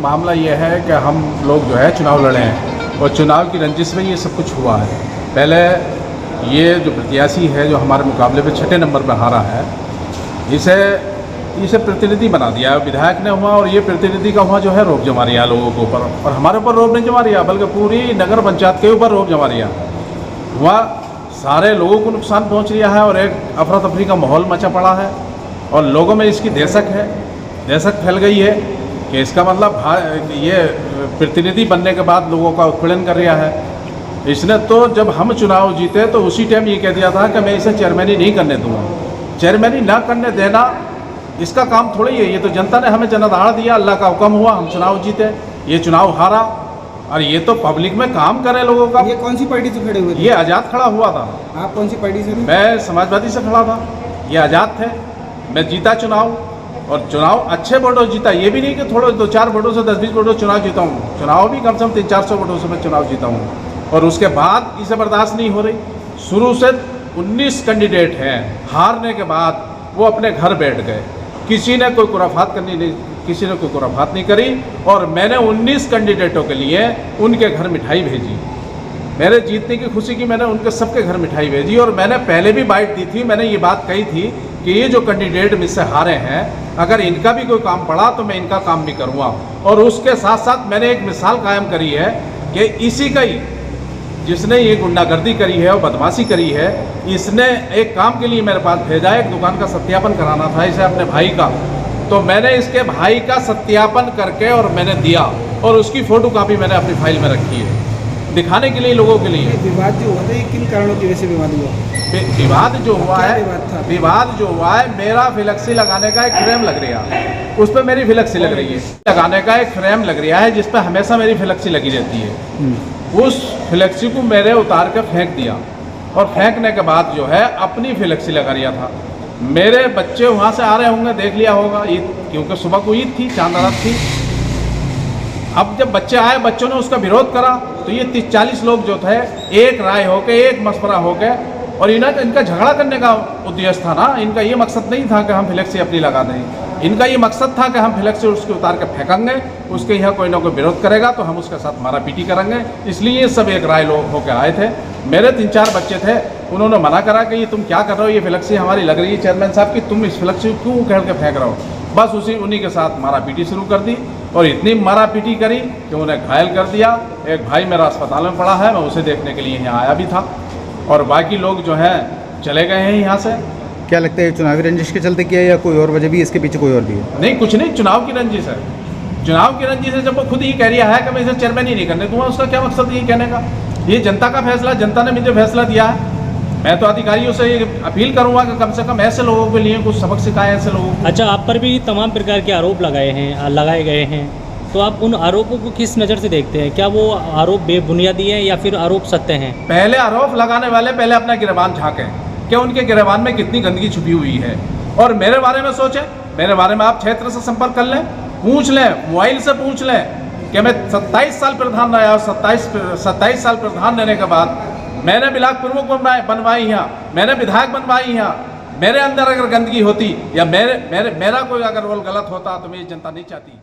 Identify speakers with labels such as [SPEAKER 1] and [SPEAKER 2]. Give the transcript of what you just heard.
[SPEAKER 1] मामला ये है कि हम लोग जो है चुनाव लड़े हैं और चुनाव की रंजिश में ये सब कुछ हुआ है। पहले ये जो प्रत्याशी है जो हमारे मुकाबले पे 6 नंबर पर हारा है, इसे प्रतिनिधि बना दिया है, विधायक ने हुआ और ये प्रतिनिधि का हुआ जो है रोब जमा रिया लोगों के ऊपर, और हमारे ऊपर रोब नहीं जमा रिया बल्कि पूरी नगर पंचायत के ऊपर रोब जमा रिया हुआ। सारे लोगों को नुकसान पहुंच रहा है और एक अफरा तफरी का माहौल मचा पड़ा है और लोगों में इसकी दहशत फैल गई है कि इसका मतलब ये प्रतिनिधि बनने के बाद लोगों का उत्पीड़न कर रहा है। इसने तो जब हम चुनाव जीते तो उसी टाइम ये कह दिया था कि मैं इसे चेयरमैनी नहीं करने दूंगा। चेयरमैनी ना करने देना इसका काम थोड़ी है, ये तो जनता ने हमें जनाधार दिया, अल्लाह का हुक्म हुआ, हम चुनाव जीते, ये चुनाव हारा और ये तो पब्लिक में काम करे लोगों का।
[SPEAKER 2] ये कौन सी पार्टी से खड़े हुए थे?
[SPEAKER 1] ये आज़ाद खड़ा हुआ था।
[SPEAKER 2] आप कौन सी पार्टी से थे?
[SPEAKER 1] मैं समाजवादी से खड़ा था, ये आज़ाद थे। मैं जीता चुनाव और चुनाव अच्छे वोटों से जीता, ये भी नहीं कि थोड़े 2-4 वोटों से 10-20 वोटों से चुनाव जीता हूँ। चुनाव भी कम से कम 300-400 वोटों से मैं चुनाव जीता हूँ और उसके बाद इसे बर्दाश्त नहीं हो रही। शुरू से 19 कैंडिडेट हैं, हारने के बाद वो अपने घर बैठ गए, किसी ने कोई खुराफात नहीं करी और मैंने 19 कैंडिडेटों के लिए उनके घर मिठाई भेजी। मेरे जीतने की खुशी की मैंने उनके सबके घर मिठाई भेजी और मैंने पहले भी बाइट दी थी, मैंने ये बात कही थी कि ये जो कैंडिडेट मुझसे हारे हैं, अगर इनका भी कोई काम पड़ा तो मैं इनका काम भी करूँगा। और उसके साथ साथ मैंने एक मिसाल कायम करी है कि इसी का ही जिसने ये गुंडागर्दी करी है और बदमाशी करी है, इसने एक काम के लिए मेरे पास भेजा है, एक दुकान का सत्यापन कराना था इसे अपने भाई का, तो मैंने इसके भाई का सत्यापन करके और मैंने दिया और उसकी फ़ोटो कापी मैंने अपनी फाइल में रखी है दिखाने के लिए लोगों के लिए।
[SPEAKER 2] विवाद जो हुआ था ये किन कारणों की वजह से विवाद हुआ?
[SPEAKER 1] विवाद जो हुआ है,
[SPEAKER 2] विवाद
[SPEAKER 1] मेरा फ्लेक्सी लगाने का एक फ्रेम लग रहा है, उस पर मेरी फ्लेक्सी लग रही है, लगाने का एक फ्रेम लग रहा है जिस पर हमेशा मेरी फ्लेक्सी लगी रहती है। उस फ्लेक्सी को मैंने उतार कर फेंक दिया और फेंकने के बाद जो है अपनी फ्लेक्सी लगा लिया था। मेरे बच्चे वहाँ से आ रहे होंगे, देख लिया होगा ईद, क्योंकि सुबह को ईद थी, चांद रात थी। अब जब बच्चे आए, बच्चों ने उसका विरोध करा तो ये 30-40 लोग जो थे एक राय होकर, एक मशवरा होकर, और इनका झगड़ा करने का उद्देश्य था ना, इनका ये मकसद नहीं था कि हम फ्लेक्सी अपनी लगा दें, इनका ये मकसद था कि हम फ्लेक्सी उसके उतार कर फेंकेंगे, उसके यहाँ कोई ना कोई विरोध करेगा तो हम उसके साथ मारा पीटी करेंगे। इसलिए ये सब एक राय लोग होकर आए थे। मेरे 3-4 बच्चे थे, उन्होंने मना करा कि ये तुम क्या कर रहे हो, ये फ्लेक्सी हमारी लग रही है चेयरमैन साहब की, तुम इस फ्लेक्सी को क्यों उखेड़ के फेंक रहे हो। बस उन्हीं के साथ मारा पीटी शुरू कर दी और इतनी मारा पीटी करी कि उन्हें घायल कर दिया। एक भाई मेरा अस्पताल में पड़ा है, मैं उसे देखने के लिए यहाँ आया भी था और बाकी लोग जो हैं चले गए हैं यहाँ से।
[SPEAKER 2] क्या लगता है चुनावी रंजिश के चलते किया या कोई और वजह भी इसके पीछे कोई और भी है?
[SPEAKER 1] नहीं, कुछ नहीं, चुनाव की रंजिश है। चुनाव की रंजिश है, जब वो खुद ही कह रहा है कि मैं इसे चेयरमैन ही नहीं करने दूंगा, उसका क्या मकसद ये कहने का? ये जनता का फैसला, जनता ने मुझे फैसला दिया है। मैं तो अधिकारियों से ये अपील करूंगा कि कम से कम ऐसे लोगों के लिए कुछ सबक सिखाएं ऐसे लोगों को।
[SPEAKER 3] अच्छा, आप पर भी तमाम प्रकार के आरोप लगाए गए हैं, तो आप उन आरोपों को किस नज़र से देखते हैं? क्या वो आरोप बेबुनियादी हैं या फिर आरोप सत्य हैं?
[SPEAKER 1] पहले आरोप लगाने वाले पहले अपना गिरबान झाँकें कि उनके गिरबान में कितनी गंदगी छुपी हुई है, और मेरे बारे में सोचें। मेरे बारे में आप क्षेत्र से संपर्क कर लें, पूछ लें, मोबाइल से पूछ लें कि मैं 27 साल प्रधान रहा और 27 साल प्रधान रहने के बाद मैंने ब्लॉक प्रमुख बनवाई यहाँ, मैंने विधायक बनवाई यहाँ। मेरे अंदर अगर गंदगी होती या मेरा कोई अगर रोल गलत होता तो मेरी जनता नहीं चाहती।